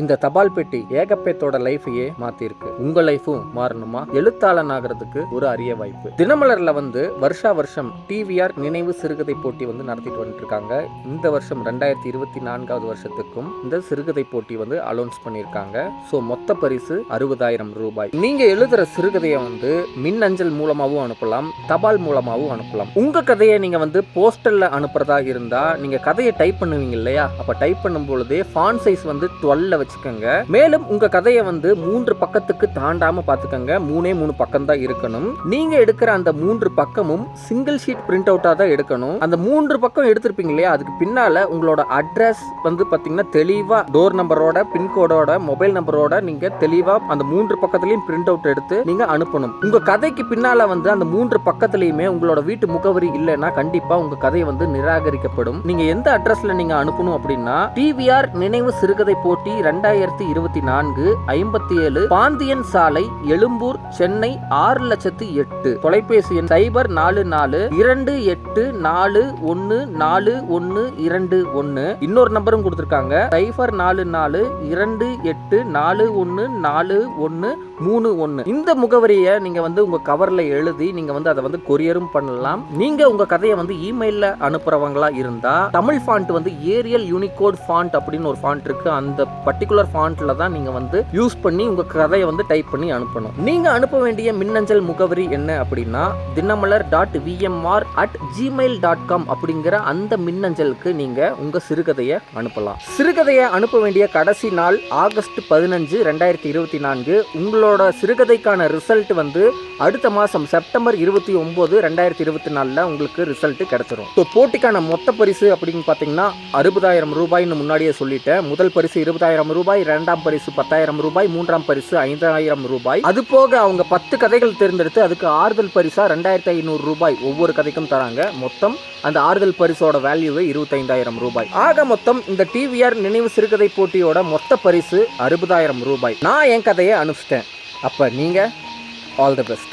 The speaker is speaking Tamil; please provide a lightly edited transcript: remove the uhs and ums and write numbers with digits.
இந்த தபால் பெட்டி ஏகப்பேத்தோட லைஃபையே மாத்திருக்கு. உங்க லைஃபும் மாறணுமா? எழுத்தாளன் ஆகிறதுக்கு ஒரு அரிய வாய்ப்பு. தினமலர்ல வருஷா வருஷம் டிவிஆர் நினைவு சிறுகதை போட்டி நடத்திட்டு வந்துட்டு இருக்காங்க. இந்த வருஷம் 2024 வருஷத்துக்கும் இந்த சிறுகதை போட்டி அலௌன்ஸ் பண்ணியிருக்காங்க. ஸோ மொத்த பரிசு 60,000 ரூபாய். நீங்க எழுதுற சிறுகதையை மின்னஞ்சல் மூலமாகவும் அனுப்பலாம், தபால் மூலமாகவும் அனுப்பலாம். உங்க கதையை நீங்க போஸ்டர்ல அனுப்புறதா இருந்தா நீங்க கதையை டைப் பண்ணுவீங்க இல்லையா? அப்ப டைப் பண்ணும் பொழுதே ஃபாண்ட் சைஸ் 12 வச்சுக்கோங்க. மேலும் உங்க கதையை 3 பக்கத்துக்கு தாண்டாம பாத்துக்கங்க. 3 பக்கம் தான் இருக்கணும். நீங்க எடுக்கிற அந்த 3 பக்கமும் சிங்கிள் ஷீட் பிரிண்ட் அவுட்டா தான் எடுக்கணும். அந்த 3 பக்கம் எடுத்திருப்பீங்க இல்லையா, அதுக்கு பின்னால உங்களோட அட்ரஸ் பாத்தீங்கன்னா தெளிவா டோர் நம்பரோட, பின்கோடோட, மொபைல் நம்பரோட நீங்க தெளிவா அந்த 3 பக்கத்திலையும் பிரிண்ட் அவுட் எடுத்து நீங்க அனுப்பணும். உங்க கதைக்கு பின்னால அந்த 3 பக்கத்திலையுமே உங்களோட வீட்டு முகவரி இல்லைன்னா கண்டிப்பா உங்க கதை நிராகரிக்கப்படும். நீங்க எந்த அட்ரஸ்ல நீங்க அனுப்பணும் அப்படின்னா, டிவிஆர் நினைவு சிறுகதை போட்டி 2024 57 பாந்தியன் சாலை, எழும்பூர், சென்னை 6,08,000. தொலைபேசி எண் 04428414121. இன்னொரு நம்பரும் கொடுத்திருக்காங்க, 04428414131. இந்த முகவரியை நீங்க உங்க கவர்ல எழுதி நீங்க அதை கொரியரும் பண்ணலாம். நீங்க உங்க கதையை இமெயில்ல அனுப்புறவங்களா இருந்தா Tamil font Arial Unicode font அப்படின்னு ஒரு ஃபாண்ட் இருக்கு. அந்த பர்டிகுலர் ஃபாண்ட்ல தான் நீங்க யூஸ் பண்ணி உங்க கதையை டைப் பண்ணி அனுப்பணும். நீங்க அனுப்ப வேண்டிய மின்னஞ்சல் முகவரி என்ன அப்படின்னா, dinamalar.vmr@gmail.com அப்படிங்கிற அந்த மின்னஞ்சலுக்கு நீங்க உங்க சிறுகதையை அனுப்பலாம். சிறுகதையை அனுப்ப வேண்டிய கடைசி நாள் ஆகஸ்ட் 15, 2024. உங்களோட சிறுகதைக்கான ரிசல்ட் அடுத்த மாசம் செப்டம்பர் 29, 2024 உங்களுக்கு ரிசல்ட் கிடைச்சிரும். போட்டிக்கான மொத்த பரிசு அப்படின்னு பாத்தீங்கன்னா 60,000 ரூபாய்னு முன்னாடியே சொல்லிட்டேன். முதல் பரிசு 20,000 ரூபாய், இரண்டாம் பரிசு 10,000 ரூபாய், மூன்றாம் பரிசு 5,000 ரூபாய். அது போக அவங்க 10 கதைகள் தேர்ந்தெடுத்து அதுக்கு ஆறுதல் பரிசா 2,500 ரூபாய் ஒவ்வொரு கதைக்கும் தராங்க. மொத்தம் அந்த ஆறுதல் பரிசோட வேல்யூவே 25,000 ரூபாய். ஆக மொத்தம் இந்த டிவிஆர் நினைவு சிறுகதை போட்டியோட மொத்த பரிசு 60,000 ரூபாய். நான் என் கதையை அனுப்பிச்சிட்டேன். அப்ப நீங்க ஆல் தி பெஸ்ட்.